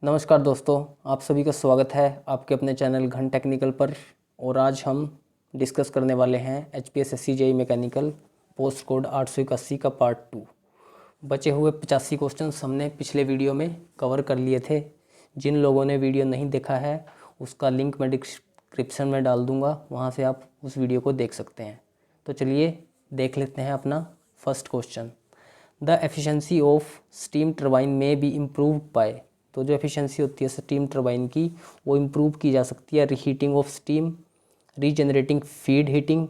नमस्कार दोस्तों, आप सभी का स्वागत है आपके अपने चैनल घन टेक्निकल पर। और आज हम डिस्कस करने वाले हैं HPS SC mechanical post code 881 का पार्ट 2। बचे हुए 85 क्वेश्चंस हमने पिछले वीडियो में कवर कर लिए थे। जिन लोगों ने वीडियो नहीं देखा है उसका लिंक मैं डिस्क्रिप्शन में डाल दूँगा, वहाँ से आप उस वीडियो को देख सकते हैं। तो चलिए देख लेते हैं अपना first question. The efficiency of steam turbine में बी इम्प्रूव बाय। तो जो एफिशिएंसी होती है स्टीम टरबाइन की वो इम्प्रूव की जा सकती है reheating of steam, regenerating feed heating,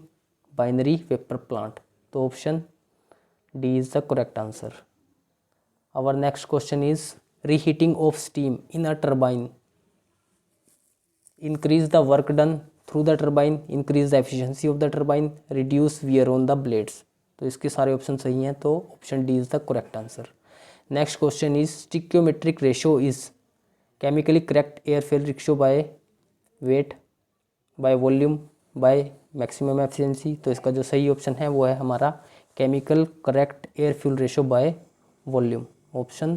binary vapour plant. तो option D is the correct answer. Our next question is reheating of steam in a turbine increase the work done through the turbine, increase the efficiency of the turbine, reduce wear on the blades। तो इसके सारे option सही हैं, तो option D is the correct answer. Next question is stoichiometric ratio is chemically correct air fuel ratio by weight, by volume, by maximum efficiency. तो इसका जो सही ऑप्शन है वो है हमारा chemical correct air fuel ratio by volume. Option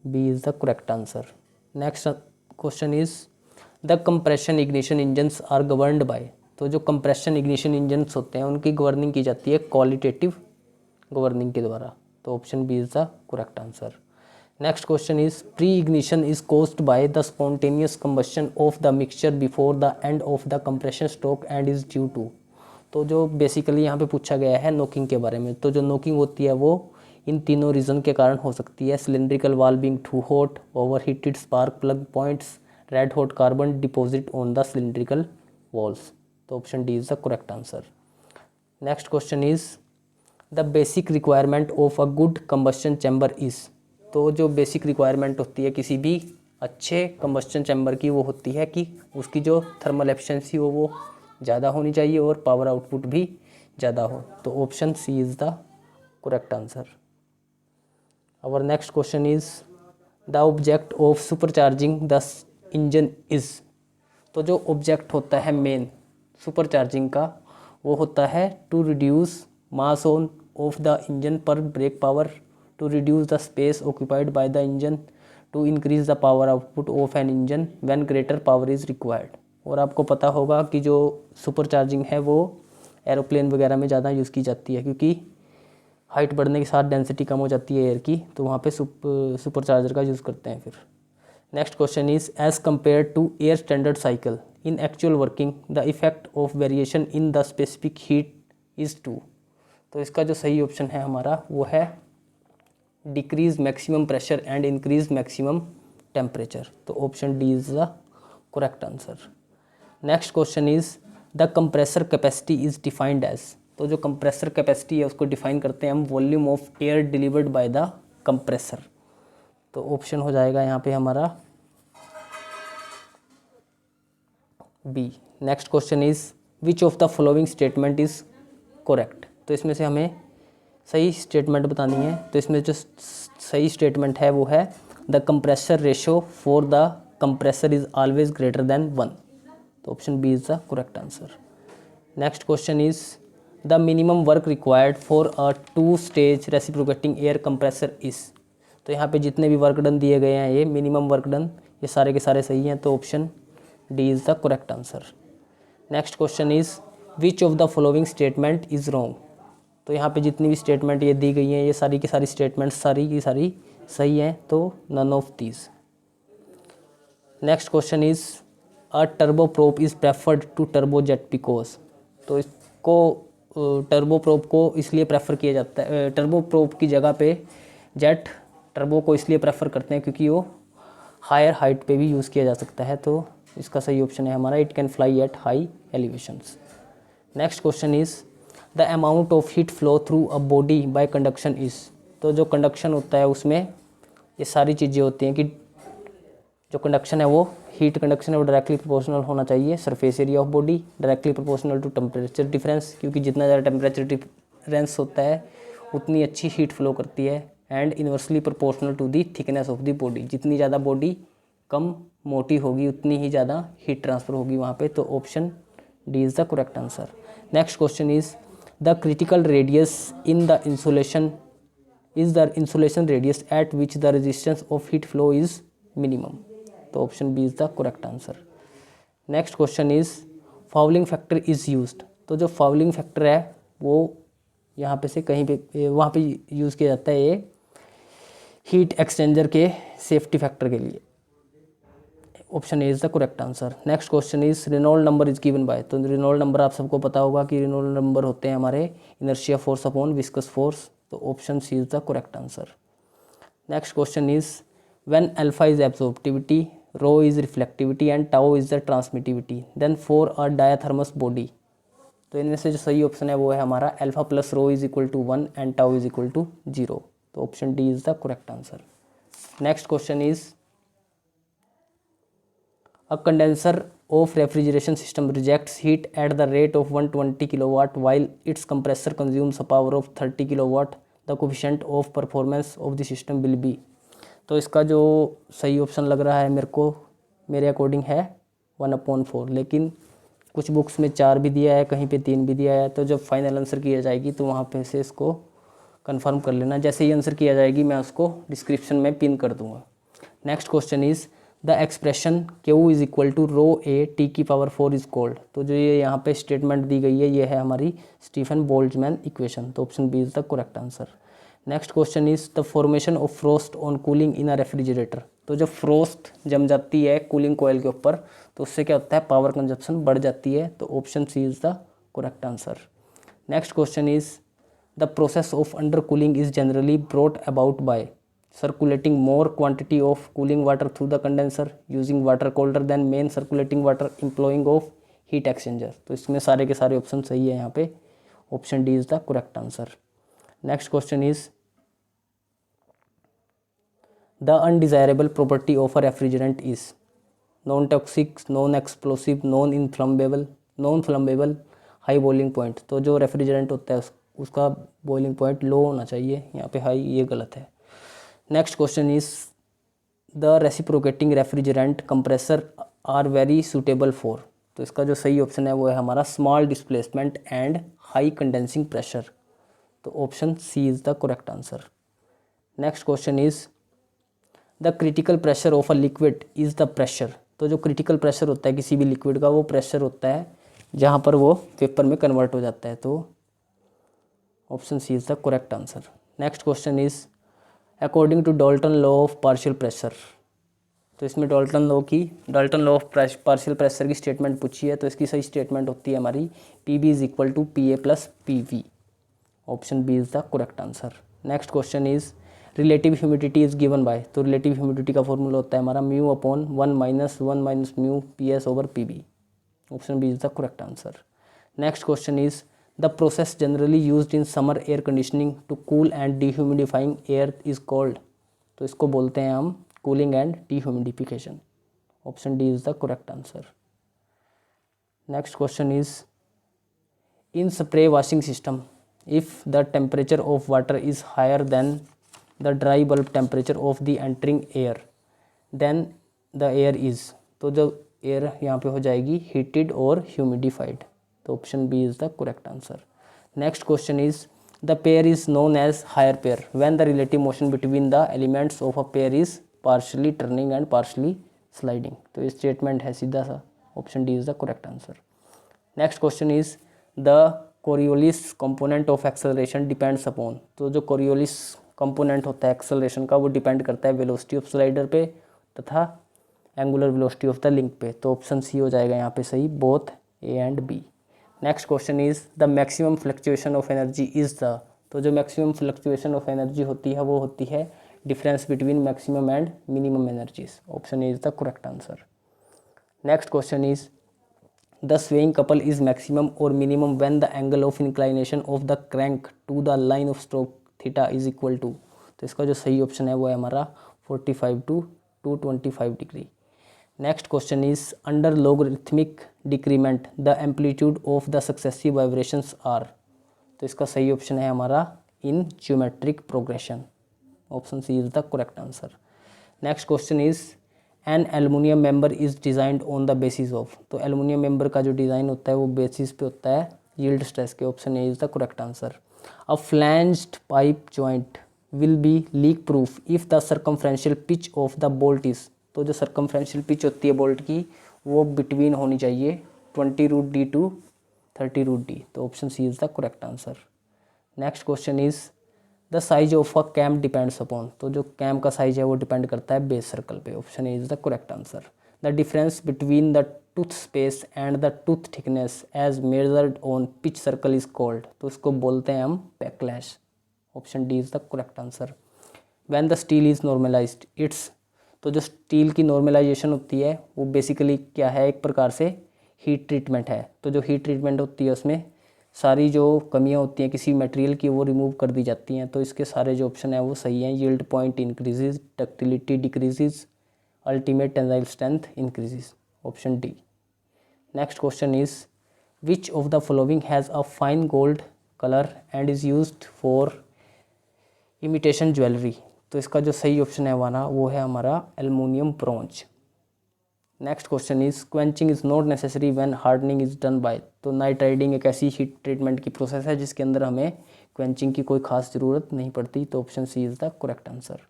B is the correct answer. Next question is the compression ignition engines are governed by. तो जो कंप्रेशन इग्निशन इंजन्स होते हैं उनकी गवर्निंग की जाती है क्वालिटेटिव गवर्निंग के द्वारा। तो option B is the correct answer. Next question is pre ignition is caused by the spontaneous combustion of the mixture before the end of the compression stroke and is due to. तो जो basically यहाँ पे पूछा गया है knocking के बारे में, तो जो नोकिंग होती है वो इन तीनों रीज़न के कारण हो सकती है। Cylindrical wall being too hot, overheated spark plug points, red hot carbon deposit on the cylindrical walls. तो option D is the correct answer. Next question is the basic requirement of a good combustion chamber is. तो जो basic requirement होती है किसी भी अच्छे combustion chamber की वो होती है कि उसकी जो थर्मल एफिशिएंसी हो वो ज़्यादा होनी चाहिए और पावर आउटपुट भी ज़्यादा हो। तो option C is the correct answer. Our next question is the object of supercharging the engine is. तो जो ऑब्जेक्ट होता है मेन सुपरचार्जिंग का वो होता है to reduce mass on of the engine per brake power, to reduce the space occupied by the engine, to increase the power output of an engine when greater power is required. और आपको पता होगा कि जो supercharging है वो aeroplane वगैरह में ज़्यादा यूज़ की जाती है क्योंकि हाइट बढ़ने के साथ डेंसिटी कम हो जाती है एयर की, तो वहाँ पे सुपरचार्जर का यूज़ करते हैं फिर। Next question is as compare to air standard cycle in actual working the effect of variation in the specific heat is to. तो इसका जो सही ऑप्शन है हमारा वो है decrease maximum pressure and increase maximum temperature. तो option D is the correct answer. Next question is the compressor capacity is defined as. तो जो कंप्रेसर कैपेसिटी है उसको डिफाइन करते हैं हम volume of air delivered by the compressor. तो option हो जाएगा यहाँ पे हमारा B. Next question is which of the following statement is correct. तो इसमें से हमें सही स्टेटमेंट बतानी है। तो इसमें जो सही स्टेटमेंट है वो है the compressor ratio for the compressor is always greater than 1। तो option B is the correct answer. Next question is the minimum work required for a 2 stage reciprocating air compressor is. तो यहाँ पे जितने भी work done दिए गए हैं ये मिनिमम वर्क डन ये सारे के सारे सही हैं। तो option D is the correct answer. Next question is which of the following statement is wrong. तो यहाँ पे जितनी भी स्टेटमेंट ये दी गई हैं ये सारी की सारी स्टेटमेंट सारी की सारी सही हैं। तो none of these. Next question is a turbo prop is preferred to turbo jet because. तो इसको टर्बो प्रोप को इसलिए प्रेफर किया जाता है, टर्बो प्रोप की जगह पे जेट टर्बो को इसलिए प्रेफर करते हैं क्योंकि वो हायर हाइट पे भी यूज़ किया जा सकता है। तो इसका सही ऑप्शन है हमारा it can fly at high elevations. Next question is the amount of heat flow through a body by conduction is. तो जो कंडक्शन होता है उसमें ये सारी चीज़ें होती हैं कि जो कंडक्शन है वो हीट कंडक्शन है वो डायरेक्टली प्रोपोर्शनल होना चाहिए surface area of body, directly proportional to temperature difference क्योंकि जितना ज़्यादा टेम्परेचर डिफरेंस होता है उतनी अच्छी हीट फ्लो करती है, and inversely proportional to the thickness of the body. जितनी ज़्यादा बॉडी कम मोटी होगी उतनी ही ज़्यादा हीट ट्रांसफ़र होगी वहाँ पे। तो option D is the correct answer. Next question is the critical radius in the insulation is the insulation radius at which the resistance of heat flow is minimum, तो option B is the correct answer. Next question is fouling factor is used, तो जो fouling factor है वो यहाँ पे से कहीं पे वहाँ पे यूज़ किया जाता है ये हीट एक्सचेंजर के सेफ्टी फैक्टर के लिए, option A is the correct answer. Next question is Reynold number is given by, तो रेनॉल्ड नंबर आप सबको पता होगा कि रेनॉल्ड नंबर होते हैं हमारे inertia force upon viscous force, तो option C is the correct answer. Next question is when alpha is absorptivity, rho is reflectivity and tau is the transmissivity, then for a diathermous body, तो इनमें से जो सही option है वो है हमारा alpha plus rho is equal to 1 and tau is equal to 0, तो option D is the correct answer. Next question is a condenser of refrigeration system rejects heat at the rate of 120 kilowatt while its compressor consumes a power of 30 kilowatt, the coefficient of performance of the system will be, तो इसका जो सही option लग रहा है मेरे according है 1/4, लेकिन कुछ बुक्स में 4 भी दिया है, कहीं पे 3 भी दिया है, तो जब फाइनल आंसर किया जाएगी तो वहाँ पे से इसको कंफर्म कर लेना, जैसे ही आंसर किया जाएगी मैं उसको डिस्क्रिप्शन में पिन कर दूंगा। Next question is the expression Q is equal to rho A T की पावर 4 इज कोल्ड, तो जो ये यहाँ पे स्टेटमेंट दी गई है ये है हमारी स्टीफन बोल्ट्जमैन इक्वेशन, तो option B is the correct answer. Next question is the formation of frost on cooling in a refrigerator, तो जब फ्रोस्ट जम जाती है कूलिंग कोयल के ऊपर तो उससे क्या होता है, पावर कंजप्शन बढ़ जाती है, तो option C is the correct answer. Next question is the process of under cooling is generally brought about by circulating more quantity of cooling water through the condenser, using water colder than main circulating water, employing of heat exchanger, तो इसमें सारे के सारे option सही है यहाँ पे, option D is the correct answer. Next question is the undesirable property of a refrigerant is non toxic, non explosive, non inflammable, non flammable, high boiling point, तो जो रेफ्रिजरेंट होता है उसका बॉइलिंग पॉइंट लो होना चाहिए, यहाँ पे हाई, ये गलत है। Next question is the reciprocating refrigerant compressor are very suitable for, तो इसका जो सही ऑप्शन है वो है हमारा small displacement and high condensing pressure, तो option C is the correct answer. Next question is the critical pressure of a liquid is the pressure, तो जो क्रिटिकल प्रेशर होता है किसी भी लिक्विड का वो प्रेशर होता है जहाँ पर वो वेपर में कन्वर्ट हो जाता है, तो option C is the correct answer. Next question is according to Dalton law of partial pressure, तो इसमें Dalton law of partial pressure की स्टेटमेंट पूछी है, तो इसकी सही स्टेटमेंट होती है हमारी P B is equal to P A plus P V, option B is the correct answer. Next question is relative humidity is given by, तो रिलेटिव ह्यूमिडिटी का फॉर्मूला होता है हमारा mu upon 1 minus mu P S over P B, option B is the correct answer. Next question is the process generally used in summer air conditioning to cool and dehumidifying air is called, तो इसको बोलते हैं हम cooling and dehumidification, option D is the correct answer. Next question is in spray washing system if the temperature of water is higher than the dry bulb temperature of the entering air then the air is, तो जो air यहाँ पे हो जाएगी heated और humidified, तो option B is the correct answer. Next question is the pair is known as higher pair when the relative motion between the elements of a pair is partly turning and partly sliding, तो ये statement है सीधा सा, option D is the correct answer. Next question is the Coriolis component of acceleration depends upon, तो जो Coriolis component होता है acceleration का वो डिपेंड करता है वेलोसिटी ऑफ स्लाइडर पे तथा angular velocity of the link पे, तो ऑप्शन सी हो जाएगा यहाँ पे सही, both A and B. Next question is the maximum fluctuation of energy is the, तो जो मैक्सिमम फ्लक्चुएशन ऑफ एनर्जी होती है वो होती है difference between maximum and minimum energies, option A is the correct answer. Next question is the swaying couple is maximum और minimum when the angle of inclination of the crank to the line of stroke theta is equal to, तो इसका जो सही option है वो है हमारा 45 to 225 degree. Next question is under logarithmic decrement the amplitude of the successive vibrations are, तो इसका सही ऑप्शन है हमारा in geometric progression, option C is the correct answer. Next question is an aluminium member is designed on the basis of, तो aluminium member का जो design होता है वो बेसिस पे होता है यील्ड स्ट्रेस के, option A is the correct answer. A flanged pipe joint will be leak proof if the circumferential pitch of the bolt is, तो जो सर्कमफ्रेंशियल पिच होती है बोल्ट की वो बिटवीन होनी चाहिए 20√d टू 30√d, तो option C is the correct answer. Next question is the size of a cam depends upon, तो जो कैम का साइज है वो डिपेंड करता है बेस सर्कल पे, option A is the correct answer. The difference between the tooth space and the tooth thickness as measured on pitch circle is called, तो उसको बोलते हैं हम backlash, option D is the correct answer. When the steel is normalized its, तो जो steel की normalisation होती है वो बेसिकली क्या है, एक प्रकार से हीट ट्रीटमेंट है। तो जो हीट ट्रीटमेंट होती है उसमें सारी जो कमियां होती हैं किसी मटेरियल की वो रिमूव कर दी जाती हैं, तो इसके सारे जो ऑप्शन है वो सही हैं। Yield point increases, ductility decreases, ultimate tensile strength increases, option D. Next question is which of the following has a fine gold colour and is used for imitation jewellery, तो इसका जो सही ऑप्शन है हमारा वो है हमारा aluminium bronze. Next question is quenching is not necessary when hardening is done by, तो नाइट राइडिंग एक ऐसी हीट ट्रीटमेंट की प्रोसेस है जिसके अंदर हमें क्वेंचिंग की कोई खास ज़रूरत नहीं पड़ती, तो option C is the correct answer.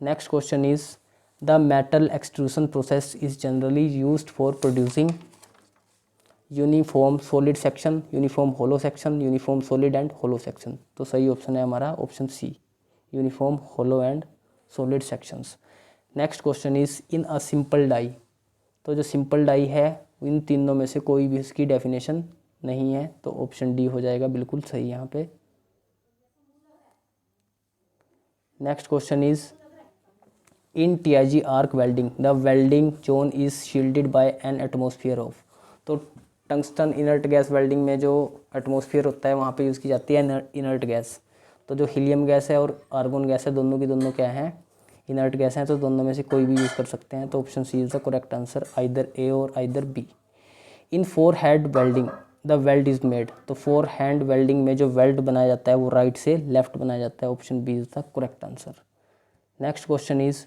Next question is the metal extrusion process is generally used for producing uniform solid section, uniform hollow section, uniform solid and hollow section, तो सही ऑप्शन है हमारा option C, uniform hollow and solid sections. Next question is in a simple die, तो जो simple die है इन तीनों में से कोई भी इसकी डेफिनेशन नहीं है, तो ऑप्शन डी हो जाएगा बिल्कुल सही यहाँ पे। Next question is in TIG arc welding the welding zone is shielded by an atmosphere of, तो टंगस्टन इनर्ट गैस वेल्डिंग में जो एटमॉस्फेयर होता है वहाँ पे यूज़ की जाती है इनर्ट गैस, तो जो हीलियम गैस है और आर्गोन गैस है दोनों की दोनों क्या हैं, इनर्ट गैस हैं, तो दोनों में से कोई भी यूज़ कर सकते हैं, तो option C is the correct answer, either A और either B. In forehand welding the weld is made, तो फोर हैंड वेल्डिंग में जो वेल्ड बनाया जाता है वो राइट से लेफ्ट बनाया जाता है, option B is the correct answer. Next question is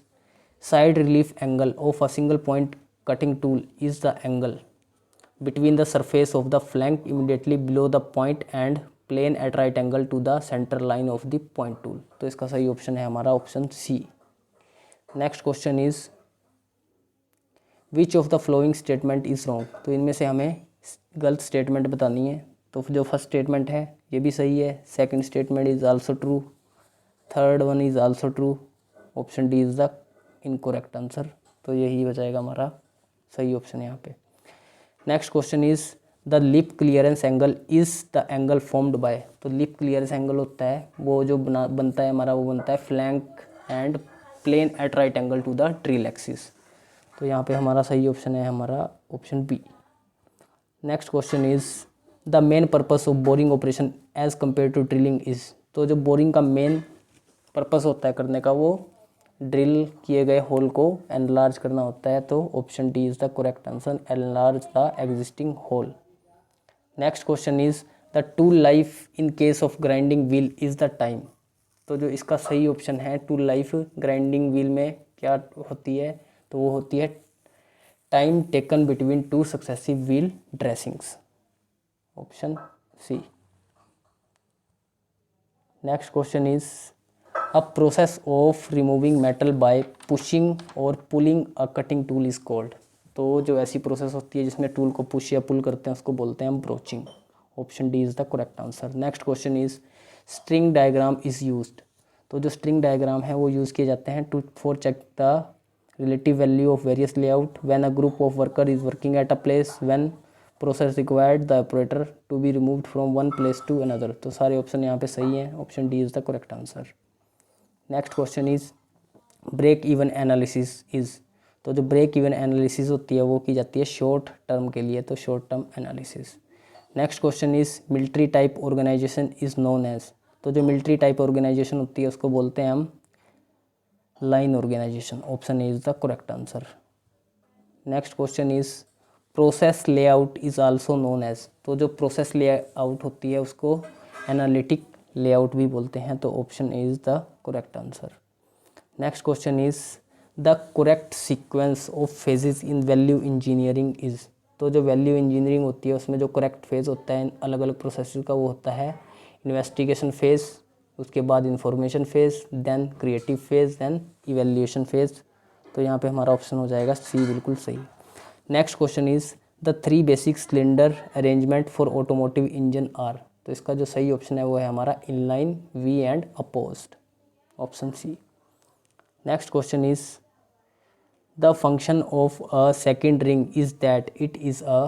side relief angle of a single point cutting tool is the angle between the surface of the flank immediately below the point and plane at right angle to the centre line of the point tool, तो इसका सही option है हमारा option C. Next question is which of the following statement is wrong, तो इनमें से हमें गलत स्टेटमेंट बतानी है, तो जो फर्स्ट स्टेटमेंट है ये भी सही है, second statement is also true, third one is also true, option D is the incorrect answer, तो यही हो जाएगा हमारा सही ऑप्शन यहाँ पे। Next question is the lip clearance angle is the angle formed by, तो लिप क्लियरेंस एंगल होता है वो जो बनता है हमारा वो बनता है flank and plane at right angle to the drill axis, तो यहाँ पे हमारा सही ऑप्शन है हमारा option B. Next question is the main purpose of boring operation as compare to drilling is, तो जो बोरिंग का मेन पर्पस होता है करने का वो ड्रिल किए गए होल को एनलार्ज करना होता है, तो option D is the correct answer, enlarge the existing hole. Next question is the tool life in case of grinding wheel is the time, तो जो इसका सही ऑप्शन है टूल लाइफ ग्राइंडिंग व्हील में क्या होती है, तो वो होती है time taken between two successive wheel dressings, option C. Next question is a process of removing metal by pushing और pulling a cutting tool is called, तो जो ऐसी प्रोसेस होती है जिसमें टूल को पुश या पुल करते हैं उसको बोलते हैं हम broaching, option D is the correct answer. Next question is string diagram is used, तो जो स्ट्रिंग डायग्राम है वो यूज़ किए जाते हैं to for check the relative value of various layout when a group of worker is working at a place when process required the operator to be removed from one place to another, तो सारे option यहाँ पे सही हैं, option D is the correct answer. Next question is break even analysis is, तो जो break even analysis होती है वो की जाती है शॉर्ट टर्म के लिए, तो short term analysis. Next question is military type organisation is known as, तो जो मिलिट्री टाइप ऑर्गेनाइजेशन होती है उसको बोलते हैं हम line organisation, option A is the correct answer. Next question is process layout is also known as, तो जो प्रोसेस लेआउट होती है उसको एनालिटिक लेआउट भी बोलते हैं, तो option A is the correct answer. Next question is the correct sequence of phases in value engineering is, तो जो वैल्यू इंजीनियरिंग होती है उसमें जो करेक्ट फेज़ होता है अलग अलग प्रोसेस का वो होता है इन्वेस्टिगेशन फेज़, उसके बाद information phase, then creative phase, then evaluation phase, तो यहाँ पे हमारा ऑप्शन हो जाएगा सी बिल्कुल सही। Next question is the 3 basic cylinder arrangement for automotive engine are. तो इसका जो सही ऑप्शन है वो है हमारा inline, V and opposed, option C. Next question is the function of a second ring is that it is a.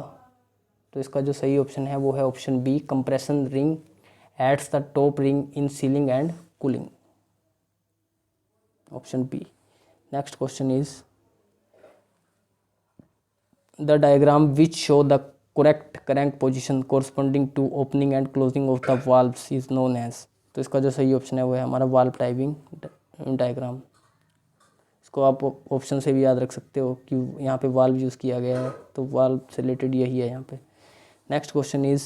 तो इसका जो सही ऑप्शन है वो है option B, compression ring aids the top ring in sealing and cooling, option B. Next question is the diagram which show the correct crank position corresponding to opening and closing of the valves is known as. तो इसका जो सही option है वो है हमारा valve typing diagram. इसको आप ऑप्शन से भी याद रख सकते हो कि यहाँ पे वाल्व यूज़ किया गया है, तो वाल्व से रिलेटेड यही है यहाँ पे। Next question is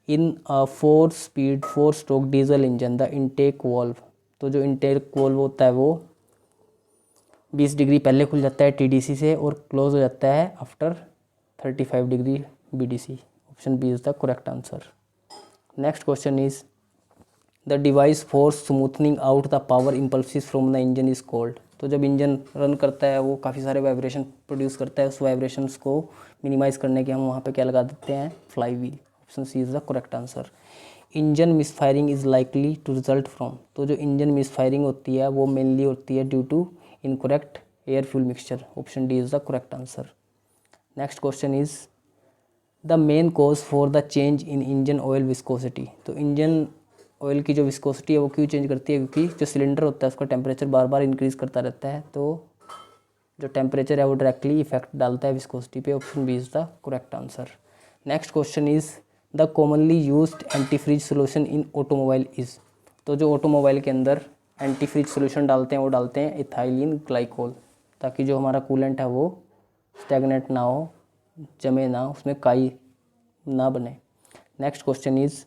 in a 4 speed 4 stroke diesel engine the intake valve. तो जो इनटेक वाल्व होता है वो 20 डिग्री पहले खुल जाता है टीडीसी से और क्लोज हो जाता है after 35 degree BDC, option B is the correct answer. Next question is the device for smoothening out the power impulses from the engine is called. तो जब इंजन रन करता है वो काफ़ी सारे वाइब्रेशन प्रोड्यूस करता है, उस वाइब्रेशंस को मिनिमाइज करने के हम वहाँ पे क्या लगा देते हैं, flywheel, option C is the correct answer. Engine misfiring is likely to result from. तो जो इंजन मिसफायरिंग होती है वो मेनली होती है due to incorrect air fuel mixture, option D is the correct answer. Next question is the main cause for the change in engine oil viscosity. तो engine oil की जो विस्कोसिटी है वो क्यों चेंज करती है, क्योंकि जो सिलेंडर होता है उसका टेम्परेचर बार बार इंक्रीज़ करता रहता है, तो जो टेम्परेचर है वो डायरेक्टली इफेक्ट डालता है विस्कोसिटी पे, option B is the correct answer. Next question is the commonly used antifreeze solution in automobile is. तो जो ऑटोमोबाइल के अंदर एंटीफ्रीज सोल्यूशन डालते हैं वो डालते हैं इथाइलिन ग्लाइकोल, ताकि जो हमारा कूलेंट है वो स्टैगनेट ना हो, जमे ना, उसमें काई ना बने। Next question is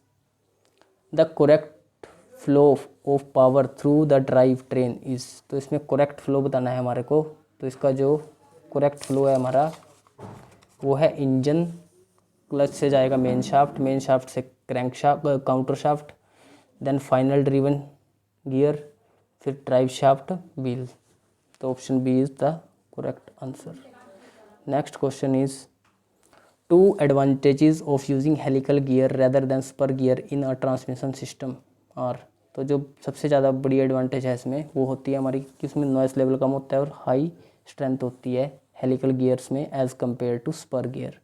the correct flow of power through the drive train is. तो इसमें करेक्ट फ्लो बताना है हमारे को, तो इसका जो करेक्ट फ्लो है हमारा वो है इंजन क्लच से जाएगा मेन शाफ्ट, मेन शाफ्ट से crank shaft, counter shaft, then final driven gear, फिर ड्राइव शाफ्ट व्हील, तो option B is the correct answer. Next question is 2 advantages of using helical gear rather than spur gear in a transmission system are। तो जो सबसे ज़्यादा बड़ी advantage है इसमें वो होती है हमारी कि उसमें नॉइस लेवल कम होता है और हाई स्ट्रेंथ होती है हेलिकल गियर्स में as compare to spur gear.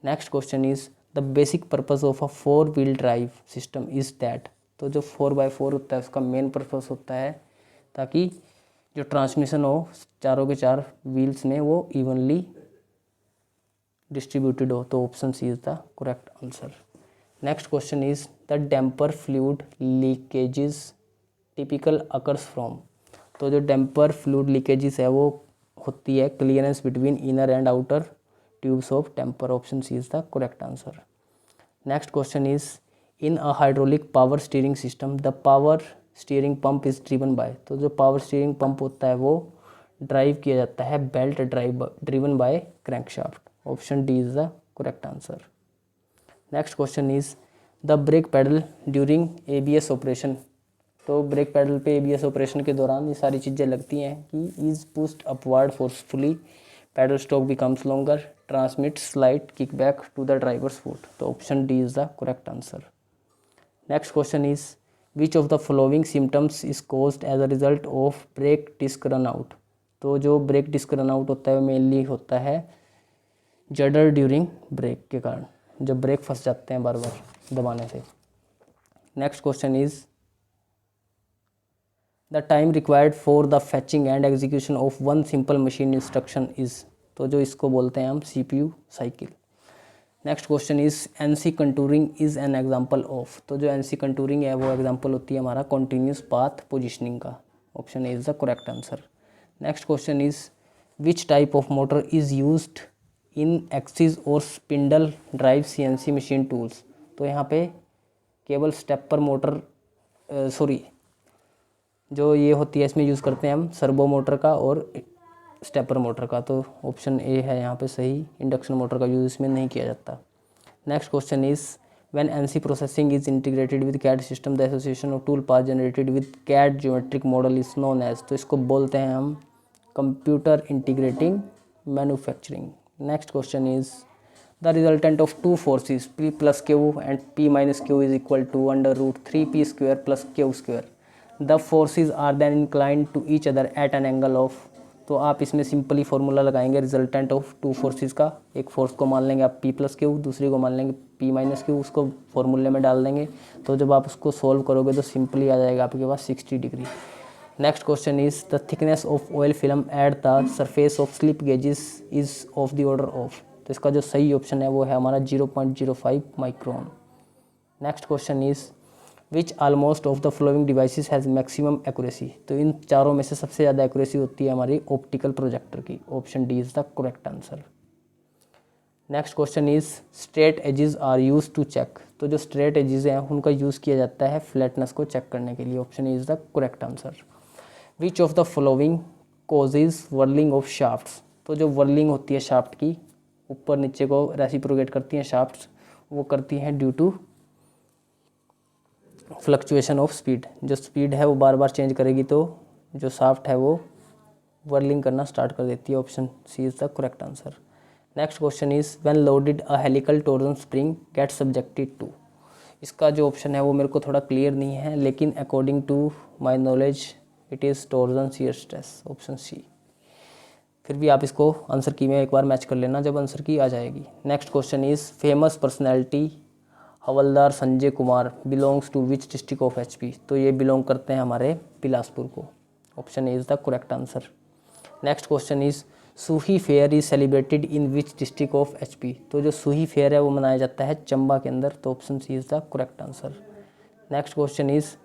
Next question is the basic purpose of a 4 wheel drive system is that. तो जो 4x4 होता है उसका मेन पर्पस होता है ताकि जो ट्रांसमिशन हो चारों के चार व्हील्स में वो इवनली डिस्ट्रीब्यूटेड हो, तो option C is the correct answer. Next question is the damper fluid leakages typical occurs from. तो जो डैम्पर फ्लूइड लीकेजेस है वो होती है clearance between inner and outer tubes of damper, option C is the correct answer. Next question is in a hydraulic power steering system the power steering pump is driven by. तो जो power steering pump होता है वो drive किया जाता है belt drive driven by crankshaft, option D is the correct answer. Next question is the brake pedal during ABS operation. तो brake pedal पे एबीएस ऑपरेशन के दौरान ये सारी चीज़ें लगती हैं कि is pushed upward forcefully, pedal stroke becomes longer, transmit slight kickback to the driver's foot, तो option D is the correct answer. Next question is which of the following symptoms is caused as a result of brake disc run out. तो जो break disc run out होता है mainly होता है जडर during break के कारण, जब break फंस जाते हैं बार बार दबाने से। Next question is the time required for the फैचिंग and execution of one simple machine instruction is. तो जो इसको बोलते हैं हम CPU cycle. Next question is NC contouring is an example of. तो जो एनसी कंटूरिंग है वो एग्जांपल होती है हमारा कॉन्टीन्यूस पाथ पोजिशनिंग का, option A is the correct answer. Next question is which type of motor is used in axis और spindle drive CNC machine tools. तो यहाँ पे केवल स्टेपर मोटर जो ये होती है इसमें यूज़ करते हैं हम सर्वो मोटर का और स्टेपर मोटर का, तो ऑप्शन ए है यहाँ पे सही, इंडक्शन मोटर का यूज़ इसमें नहीं किया जाता। Next question is when NC processing is integrated with CAD system the association of tool path generated with CAD geometric model is known as. तो इसको बोलते हैं हम computer integrating manufacturing. Next question is the resultant of two forces P plus Q and P minus Q is equal to under root 3P square plus Q square. The forces are then inclined to each other at an angle of। तो आप इसमें simply formula लगाएंगे resultant of two forces का। एक force को मान लेंगे आप P plus Q, दूसरी को मान लेंगे P minus Q, उसको फॉर्मूले में डाल देंगे। तो जब आप उसको सोल्व करोगे तो सिंपली आ जाएगा आपके पास 60 degree. Next question is the thickness of oil film at the surface of slip gauges is of the order of. तो इसका जो सही ऑप्शन है वो है हमारा 0.05 micron. Next question is which almost of the following devices has maximum accuracy. तो इन चारों में से सबसे ज़्यादा एक्यूरेसी होती है हमारी ऑप्टिकल प्रोजेक्टर की। Option D is the correct answer. Next question is straight edges are use to check. तो जो स्ट्रेट एजेस हैं उनका यूज़ किया जाता है फ्लैटनेस को चेक करने के लिए। Option is the correct answer. Which of the following causes whirling of shafts. तो जो वर्लिंग होती है शाफ्ट की, ऊपर नीचे को रेसिप्रोकेट करती हैं शाफ्ट्स, वो करती हैं due to fluctuation of speed. जो स्पीड है वो बार बार चेंज करेगी तो जो शाफ्ट है वो वर्लिंग करना स्टार्ट कर देती है। Option C is the correct answer. Next question is when loaded a helical torsion spring get subjected to. इसका जो ऑप्शन है वो मेरे को थोड़ा क्लियर नहीं है, लेकिन according to my knowledge it is torsion shear stress. Option C. फिर भी आप इसको आंसर की में एक बार मैच कर लेना जब आंसर की आ जाएगी। Next question is famous personality havildar Sanjay Kumar belongs to which district of HP। तो ये बिलोंग करते हैं हमारे बिलासपुर को। Option is the correct answer. Next question is Suhi fair is celebrated in which district of HP। तो जो सूही फेयर है वो मनाया जाता है चंबा के अंदर। तो option C is the correct answer. Next question is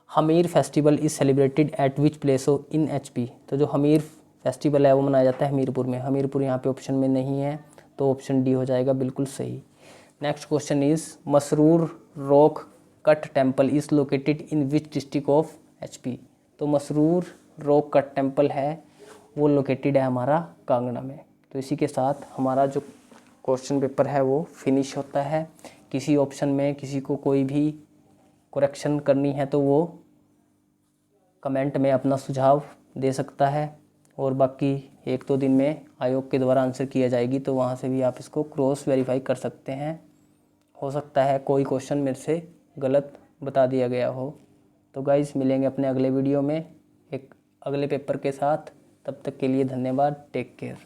Hamir festival is celebrated at which place in HP। तो जो हमीर फेस्टिवल है वो मनाया जाता है हमीरपुर में। हमीरपुर यहाँ पे ऑप्शन में नहीं है, तो ऑप्शन डी हो जाएगा बिल्कुल सही। Next question is Masroor rock cut temple is located in which district of HP। तो मसरूर रॉक कट टेम्पल है वो लोकेटेड है हमारा कांगड़ा में। तो इसी के साथ हमारा जो क्वेश्चन पेपर है वो फिनिश होता है। किसी ऑप्शन में किसी को कोई भी करेक्शन करनी है तो वो कमेंट में अपना सुझाव दे सकता है, और बाकी 1-2 दिन में आयोग के द्वारा आंसर किया जाएगी, तो वहाँ से भी आप इसको क्रॉस वेरीफाई कर सकते हैं। हो सकता है कोई क्वेश्चन मेरे से गलत बता दिया गया हो। तो गाइस मिलेंगे अपने अगले वीडियो में एक अगले पेपर के साथ। तब तक के लिए धन्यवाद। Take care.